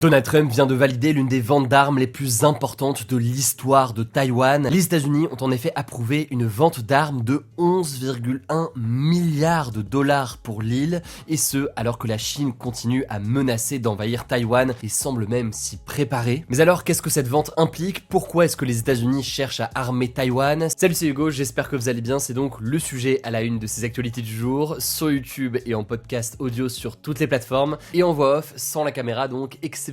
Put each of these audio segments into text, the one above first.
Donald Trump vient de valider l'une des ventes d'armes les plus importantes de l'histoire de Taïwan. Les États-Unis ont en effet approuvé une vente d'armes de 11,1 milliards de dollars pour l'île, et ce alors que la Chine continue à menacer d'envahir Taïwan et semble même s'y préparer. Mais alors qu'est-ce que cette vente implique? Pourquoi est-ce que les États-Unis cherchent à armer Taïwan? Salut, c'est Hugo, j'espère que vous allez bien. C'est donc le sujet à la une de ces actualités du jour, sur YouTube et en podcast audio sur toutes les plateformes, et en voix off sans la caméra, donc exceptionnellement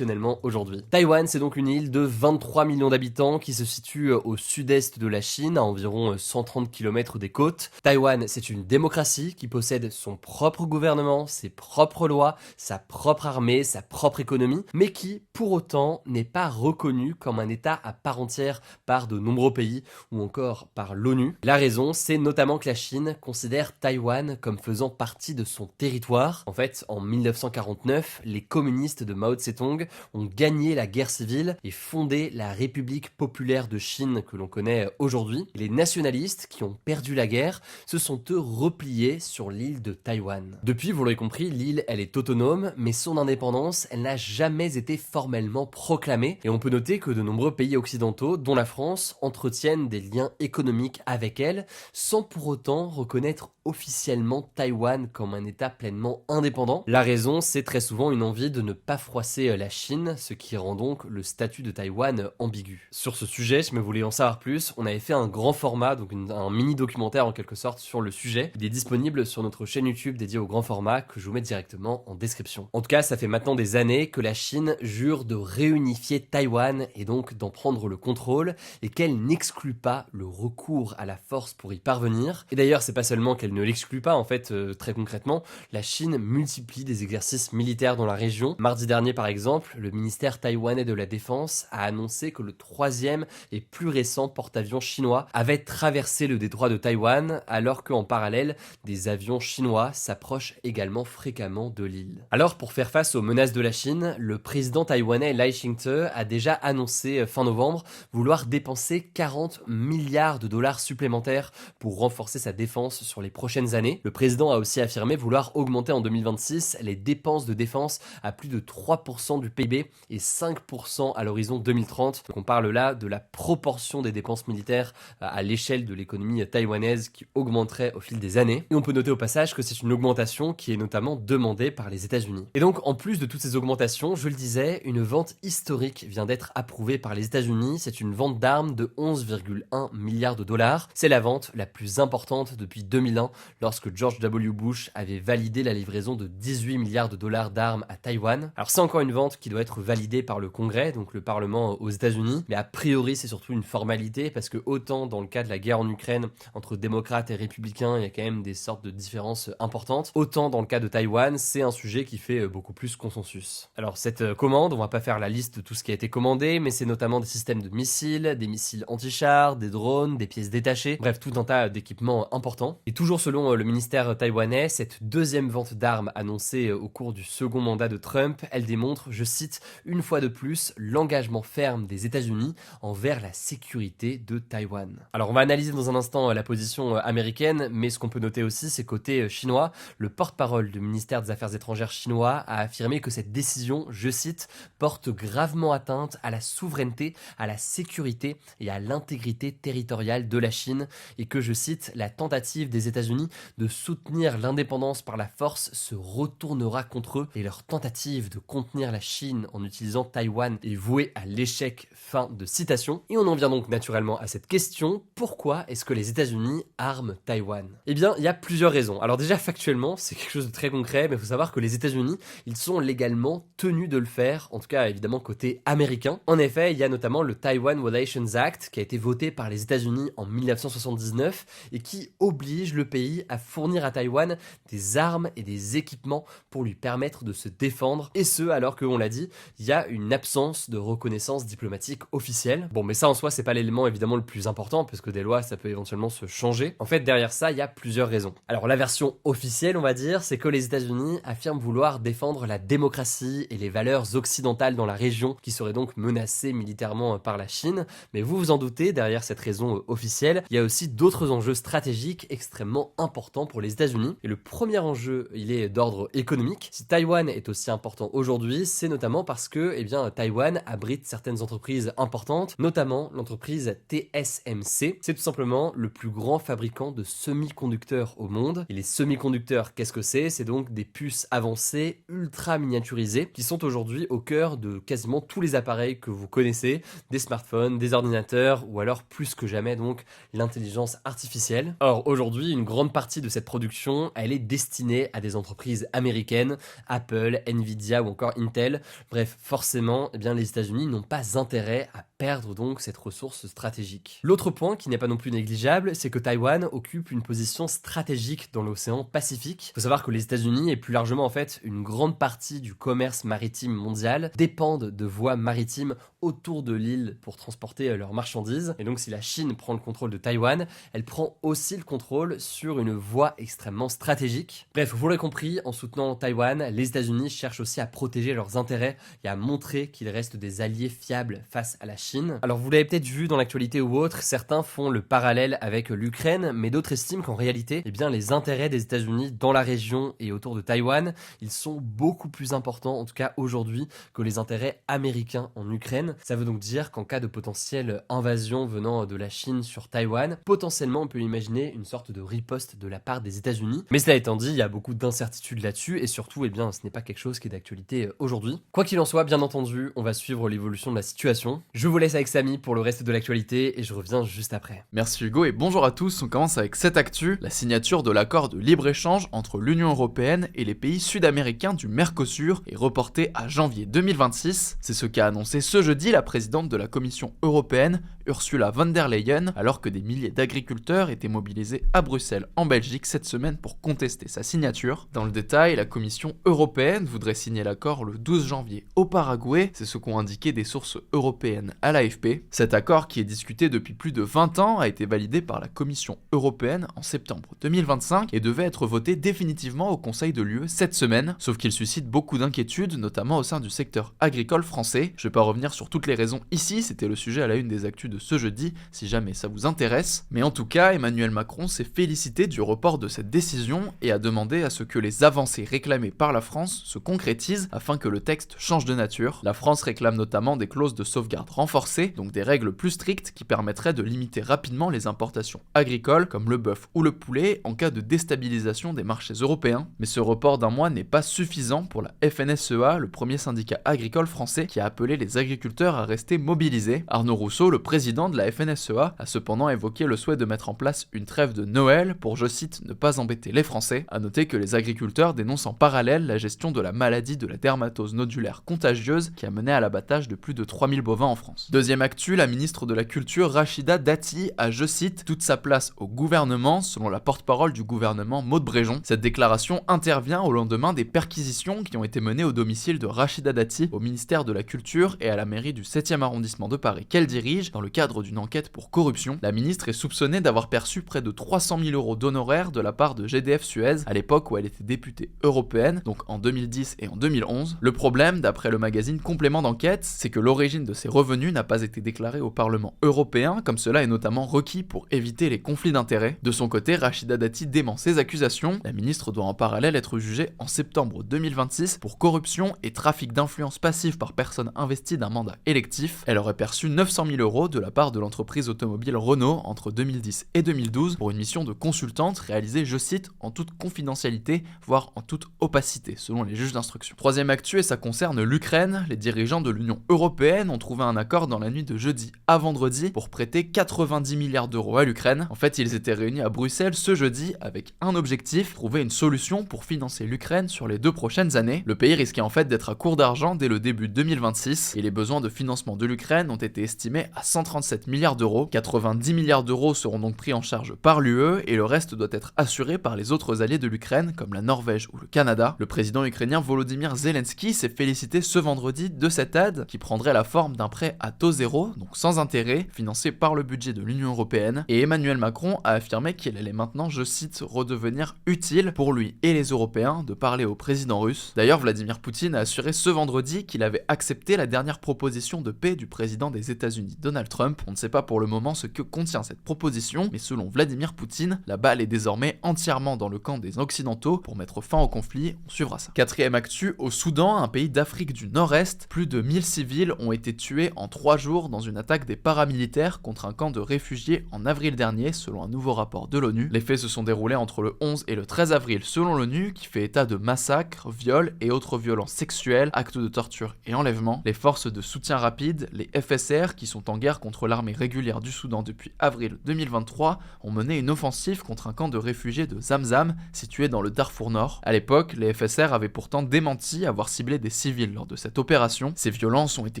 aujourd'hui. Taïwan, c'est donc une île de 23 millions d'habitants qui se situe au sud-est de la Chine, à environ 130 km des côtes. Taïwan, c'est une démocratie qui possède son propre gouvernement, ses propres lois, sa propre armée, sa propre économie, mais qui, pour autant, n'est pas reconnue comme un État à part entière par de nombreux pays ou encore par l'ONU. La raison, c'est notamment que la Chine considère Taïwan comme faisant partie de son territoire. En fait, en 1949, les communistes de Mao Tse-tung ont gagné la guerre civile et fondé la République populaire de Chine que l'on connaît aujourd'hui. Et les nationalistes qui ont perdu la guerre se sont eux repliés sur l'île de Taïwan. Depuis, vous l'aurez compris, l'île elle est autonome, mais son indépendance elle n'a jamais été formellement proclamée, et on peut noter que de nombreux pays occidentaux, dont la France, entretiennent des liens économiques avec elle, sans pour autant reconnaître officiellement Taïwan comme un État pleinement indépendant. La raison, c'est très souvent une envie de ne pas froisser la Chine, ce qui rend donc le statut de Taïwan ambigu. Sur ce sujet, si vous voulez en savoir plus, on avait fait un grand format, donc un mini documentaire en quelque sorte sur le sujet. Il est disponible sur notre chaîne YouTube dédiée au grand format que je vous mets directement en description. En tout cas, ça fait maintenant des années que la Chine jure de réunifier Taïwan et donc d'en prendre le contrôle, et qu'elle n'exclut pas le recours à la force pour y parvenir. Et d'ailleurs, c'est pas seulement qu'elle ne l'exclut pas, en fait, très concrètement, la Chine multiplie des exercices militaires dans la région. Mardi dernier, par exemple, le ministère taïwanais de la Défense a annoncé que le troisième et plus récent porte-avions chinois avait traversé le détroit de Taïwan, alors qu'en parallèle, des avions chinois s'approchent également fréquemment de l'île. Alors, pour faire face aux menaces de la Chine, le président taïwanais Lai Ching-te a déjà annoncé fin novembre vouloir dépenser 40 milliards de dollars supplémentaires pour renforcer sa défense sur les prochaines années. Le président a aussi affirmé vouloir augmenter en 2026 les dépenses de défense à plus de 3% du PIB et 5% à l'horizon 2030. Donc on parle là de la proportion des dépenses militaires à l'échelle de l'économie taïwanaise qui augmenterait au fil des années. Et on peut noter au passage que c'est une augmentation qui est notamment demandée par les États-Unis. Et donc en plus de toutes ces augmentations, je le disais, une vente historique vient d'être approuvée par les États-Unis. C'est une vente d'armes de 11,1 milliards de dollars. C'est la vente la plus importante depuis 2001, lorsque George W. Bush avait validé la livraison de 18 milliards de dollars d'armes à Taïwan. Alors c'est encore une vente qui doit être validée par le Congrès, donc le Parlement aux États-Unis, mais a priori c'est surtout une formalité, parce que autant dans le cas de la guerre en Ukraine entre démocrates et républicains, il y a quand même des sortes de différences importantes, autant dans le cas de Taïwan, c'est un sujet qui fait beaucoup plus consensus. Alors cette commande, on va pas faire la liste de tout ce qui a été commandé, mais c'est notamment des systèmes de missiles, des missiles anti-chars, des drones, des pièces détachées, bref tout un tas d'équipements importants. Et toujours selon le ministère taïwanais, cette deuxième vente d'armes annoncée au cours du second mandat de Trump, elle démontre, je cite, une fois de plus, l'engagement ferme des États-Unis envers la sécurité de Taïwan. Alors on va analyser dans un instant la position américaine, mais ce qu'on peut noter aussi, c'est côté chinois, le porte-parole du ministère des Affaires étrangères chinois a affirmé que cette décision, je cite, porte gravement atteinte à la souveraineté, à la sécurité et à l'intégrité territoriale de la Chine, et que, je cite, la tentative des États-Unis de soutenir l'indépendance par la force se retournera contre eux, et leur tentative de contenir la Chine en utilisant Taïwan est vouée à l'échec. Fin de citation. Et on en vient donc naturellement à cette question: pourquoi est-ce que les États-Unis arment Taïwan? Eh bien, il y a plusieurs raisons. Alors déjà, factuellement, c'est quelque chose de très concret, mais il faut savoir que les États-Unis, ils sont légalement tenus de le faire, en tout cas évidemment côté américain. En effet, il y a notamment le Taiwan Relations Act qui a été voté par les États-Unis en 1979 et qui oblige le pays à fournir à Taïwan des armes et des équipements pour lui permettre de se défendre, et ce alors que, on l'a dit, il y a une absence de reconnaissance diplomatique officielle. Bon, mais ça en soi, c'est pas l'élément évidemment le plus important, parce que des lois, ça peut éventuellement se changer. En fait, derrière ça, il y a plusieurs raisons. Alors la version officielle, on va dire, c'est que les États-Unis affirment vouloir défendre la démocratie et les valeurs occidentales dans la région, qui seraient donc menacées militairement par la Chine. Mais vous vous en doutez, derrière cette raison officielle, il y a aussi d'autres enjeux stratégiques extrêmement importants pour les États-Unis. Et le premier enjeu, il est d'ordre économique. Si Taïwan est aussi important aujourd'hui, c'est c'est notamment parce que Taïwan abrite certaines entreprises importantes, notamment l'entreprise TSMC. C'est tout simplement le plus grand fabricant de semi-conducteurs au monde. Et les semi-conducteurs, qu'est-ce que c'est? C'est donc des puces avancées, ultra miniaturisées, qui sont aujourd'hui au cœur de quasiment tous les appareils que vous connaissez, des smartphones, des ordinateurs, ou alors plus que jamais donc l'intelligence artificielle. Or aujourd'hui, une grande partie de cette production, elle est destinée à des entreprises américaines, Apple, Nvidia ou encore Intel. Bref, forcément, les États-Unis n'ont pas intérêt à perdre donc cette ressource stratégique. L'autre point qui n'est pas non plus négligeable, c'est que Taïwan occupe une position stratégique dans l'océan Pacifique. Il faut savoir que les États-Unis et plus largement en fait une grande partie du commerce maritime mondial dépendent de voies maritimes autour de l'île pour transporter leurs marchandises. Et donc si la Chine prend le contrôle de Taïwan, elle prend aussi le contrôle sur une voie extrêmement stratégique. Bref, vous l'aurez compris, en soutenant Taïwan, les États-Unis cherchent aussi à protéger leurs intérêts et à montrer qu'ils restent des alliés fiables face à la Chine. Alors vous l'avez peut-être vu dans l'actualité ou autre, certains font le parallèle avec l'Ukraine, mais d'autres estiment qu'en réalité, les intérêts des États-Unis dans la région et autour de Taïwan, ils sont beaucoup plus importants, en tout cas aujourd'hui, que les intérêts américains en Ukraine. Ça veut donc dire qu'en cas de potentielle invasion venant de la Chine sur Taïwan, potentiellement on peut imaginer une sorte de riposte de la part des États-Unis. Mais cela étant dit, il y a beaucoup d'incertitudes là-dessus et surtout, ce n'est pas quelque chose qui est d'actualité aujourd'hui. Quoi qu'il en soit, bien entendu, on va suivre l'évolution de la situation. Je vous laisse avec Samy pour le reste de l'actualité et je reviens juste après. Merci Hugo et bonjour à tous. On commence avec cette actu, la signature de l'accord de libre-échange entre l'Union européenne et les pays sud-américains du Mercosur est reportée à janvier 2026. C'est ce qu'a annoncé ce jeudi la présidente de la Commission européenne, Ursula von der Leyen, alors que des milliers d'agriculteurs étaient mobilisés à Bruxelles en Belgique cette semaine pour contester sa signature. Dans le détail, la Commission européenne voudrait signer l'accord le 12 janvier au Paraguay, c'est ce qu'ont indiqué des sources européennes à l'AFP. Cet accord, qui est discuté depuis plus de 20 ans, a été validé par la Commission européenne en septembre 2025 et devait être voté définitivement au Conseil de l'UE cette semaine, sauf qu'il suscite beaucoup d'inquiétudes, notamment au sein du secteur agricole français. Je vais pas revenir sur toutes les raisons ici, c'était le sujet à la une des actus de ce jeudi, si jamais ça vous intéresse. Mais en tout cas, Emmanuel Macron s'est félicité du report de cette décision et a demandé à ce que les avancées réclamées par la France se concrétisent afin que le texte change de nature. La France réclame notamment des clauses de sauvegarde renforcées, donc des règles plus strictes qui permettraient de limiter rapidement les importations agricoles comme le bœuf ou le poulet en cas de déstabilisation des marchés européens. Mais ce report d'un mois n'est pas suffisant pour la FNSEA, le premier syndicat agricole français qui a appelé les agriculteurs à rester mobilisés. Arnaud Rousseau, le président de la FNSEA, a cependant évoqué le souhait de mettre en place une trêve de Noël pour, je cite, ne pas embêter les Français. À noter que les agriculteurs dénoncent en parallèle la gestion de la maladie de la dermatose nodulaire contagieuse qui a mené à l'abattage de plus de 3000 bovins en France. Deuxième actu, la ministre de la Culture Rachida Dati a, je cite, toute sa place au gouvernement, selon la porte-parole du gouvernement Maud Bréjon. Cette déclaration intervient au lendemain des perquisitions qui ont été menées au domicile de Rachida Dati, au ministère de la Culture et à la mairie du 7e arrondissement de Paris qu'elle dirige dans le cadre d'une enquête pour corruption. La ministre est soupçonnée d'avoir perçu près de 300 000 € d'honoraires de la part de GDF Suez à l'époque où elle était députée européenne, donc en 2010 et en 2011. Le problème, d'après le magazine Complément d'enquête, c'est que l'origine de ces revenus n'a pas été déclarée au Parlement européen, comme cela est notamment requis pour éviter les conflits d'intérêts. De son côté, Rachida Dati dément ces accusations. La ministre doit en parallèle être jugée en septembre 2026 pour corruption et trafic d'influence passive par personne investie d'un mandat électif. Elle aurait perçu 900 000 € de la part de l'entreprise automobile Renault entre 2010 et 2012 pour une mission de consultante réalisée, je cite, en toute confidentialité, voire en toute opacité, selon les juges d'instruction. Troisième actu, et ça concerne l'Ukraine. Les dirigeants de l'Union européenne ont trouvé un accord dans la nuit de jeudi à vendredi pour prêter 90 milliards d'euros à l'Ukraine. En fait, ils étaient réunis à Bruxelles ce jeudi avec un objectif, trouver une solution pour financer l'Ukraine sur les 2 prochaines années. Le pays risquait en fait d'être à court d'argent dès le début 2026 et les besoins de financement de l'Ukraine ont été estimés à 137 milliards d'euros. 90 milliards d'euros seront donc pris en charge par l'UE et le reste doit être assuré par les autres alliés de l'Ukraine comme la Norvège ou le Canada. Le président ukrainien Volodymyr Zelensky s'est félicité ce vendredi de cette aide qui prendrait la forme d'un prêt à taux zéro, donc sans intérêt, financé par le budget de l'Union européenne. Et Emmanuel Macron a affirmé qu'il allait maintenant, je cite, redevenir utile pour lui et les Européens de parler au président russe. D'ailleurs, Vladimir Poutine a assuré ce vendredi qu'il avait accepté la dernière proposition de paix du président des États-Unis Donald Trump Trump. On ne sait pas pour le moment ce que contient cette proposition, mais selon Vladimir Poutine, la balle est désormais entièrement dans le camp des Occidentaux pour mettre fin au conflit. On suivra ça. Quatrième actu, au Soudan, un pays d'Afrique du Nord-Est, plus de 1000 civils ont été tués en 3 jours dans une attaque des paramilitaires contre un camp de réfugiés en avril dernier, selon un nouveau rapport de l'ONU. Les faits se sont déroulés entre le 11 et le 13 avril, selon l'ONU, qui fait état de massacres, viols et autres violences sexuelles, actes de torture et enlèvements. Les forces de soutien rapide, les FSR, qui sont en guerre contre l'armée régulière du Soudan depuis avril 2023, ont mené une offensive contre un camp de réfugiés de Zamzam, situé dans le Darfour Nord. À l'époque, les FSR avaient pourtant démenti avoir ciblé des civils lors de cette opération. Ces violences ont été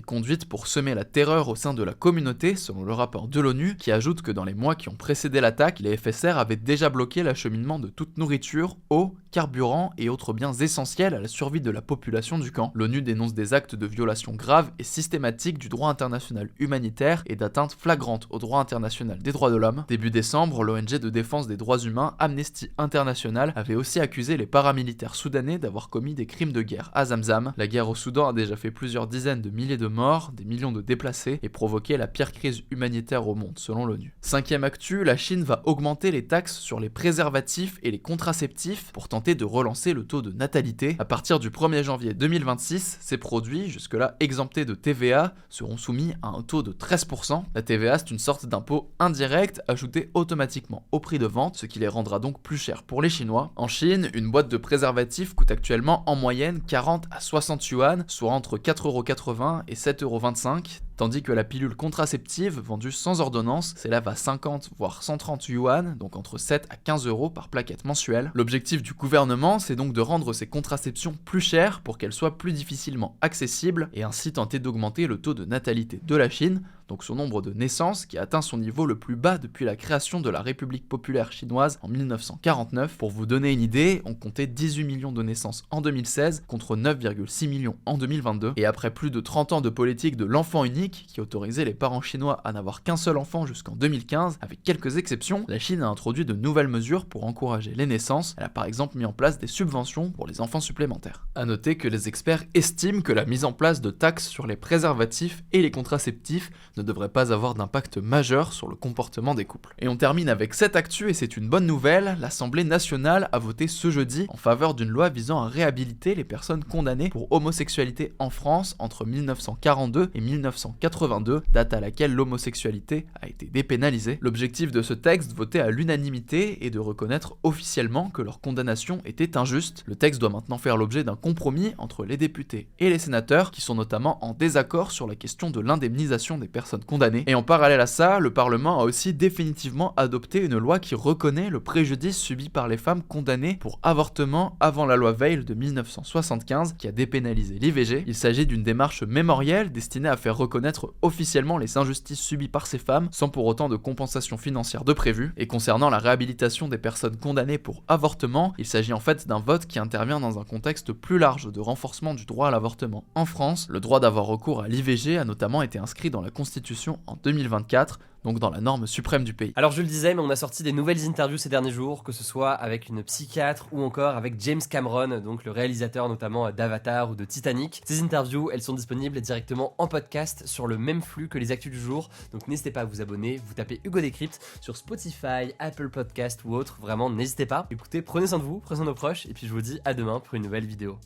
conduites pour semer la terreur au sein de la communauté, selon le rapport de l'ONU, qui ajoute que dans les mois qui ont précédé l'attaque, les FSR avaient déjà bloqué l'acheminement de toute nourriture, eau, carburant et autres biens essentiels à la survie de la population du camp. L'ONU dénonce des actes de violation graves et systématiques du droit international humanitaire et d'atteinte flagrante au droit international des droits de l'homme. Début décembre, l'ONG de défense des droits humains Amnesty International avait aussi accusé les paramilitaires soudanais d'avoir commis des crimes de guerre à Zamzam. La guerre au Soudan a déjà fait plusieurs dizaines de milliers de morts, des millions de déplacés et provoqué la pire crise humanitaire au monde selon l'ONU. Cinquième actu, la Chine va augmenter les taxes sur les préservatifs et les contraceptifs pour tenter de relancer le taux de natalité. À partir du 1er janvier 2026, ces produits, jusque-là exemptés de TVA, seront soumis à un taux de 13%. La TVA, c'est une sorte d'impôt indirect ajouté automatiquement au prix de vente, ce qui les rendra donc plus chers pour les Chinois. En Chine, une boîte de préservatifs coûte actuellement en moyenne 40 à 60 yuan, soit entre 4,80€ et 7,25€. Tandis que la pilule contraceptive, vendue sans ordonnance, s'élève à 50 voire 130 yuan, donc entre 7 à 15 € par plaquette mensuelle. L'objectif du gouvernement, c'est donc de rendre ces contraceptions plus chères pour qu'elles soient plus difficilement accessibles et ainsi tenter d'augmenter le taux de natalité de la Chine, donc son nombre de naissances qui atteint son niveau le plus bas depuis la création de la République populaire chinoise en 1949. Pour vous donner une idée, on comptait 18 millions de naissances en 2016 contre 9,6 millions en 2022. Et après plus de 30 ans de politique de l'enfant unique qui autorisait les parents chinois à n'avoir qu'un seul enfant jusqu'en 2015, avec quelques exceptions, la Chine a introduit de nouvelles mesures pour encourager les naissances. Elle a par exemple mis en place des subventions pour les enfants supplémentaires. A noter que les experts estiment que la mise en place de taxes sur les préservatifs et les contraceptifs ne devrait pas avoir d'impact majeur sur le comportement des couples. Et on termine avec cette actu et c'est une bonne nouvelle, l'Assemblée nationale a voté ce jeudi en faveur d'une loi visant à réhabiliter les personnes condamnées pour homosexualité en France entre 1942 et 1982, date à laquelle l'homosexualité a été dépénalisée. L'objectif de ce texte, voté à l'unanimité, est de reconnaître officiellement que leur condamnation était injuste. Le texte doit maintenant faire l'objet d'un compromis entre les députés et les sénateurs, qui sont notamment en désaccord sur la question de l'indemnisation des personnes condamnées. Et en parallèle à ça, le Parlement a aussi définitivement adopté une loi qui reconnaît le préjudice subi par les femmes condamnées pour avortement avant la loi Veil de 1975 qui a dépénalisé l'IVG. Il s'agit d'une démarche mémorielle destinée à faire reconnaître officiellement les injustices subies par ces femmes sans pour autant de compensation financière de prévu. Et concernant la réhabilitation des personnes condamnées pour avortement, il s'agit en fait d'un vote qui intervient dans un contexte plus large de renforcement du droit à l'avortement en France. Le droit d'avoir recours à l'IVG a notamment été inscrit dans la Constitution en 2024, donc dans la norme suprême du pays. Alors je le disais, mais on a sorti des nouvelles interviews ces derniers jours, que ce soit avec une psychiatre ou encore avec James Cameron, donc le réalisateur notamment d'Avatar ou de Titanic. Ces interviews, elles sont disponibles directement en podcast sur le même flux que les actus du jour, donc n'hésitez pas à vous abonner, vous tapez Hugo Décrypte sur Spotify, Apple Podcast ou autre, vraiment n'hésitez pas. Écoutez, prenez soin de vous, prenez soin de nos proches, et puis je vous dis à demain pour une nouvelle vidéo.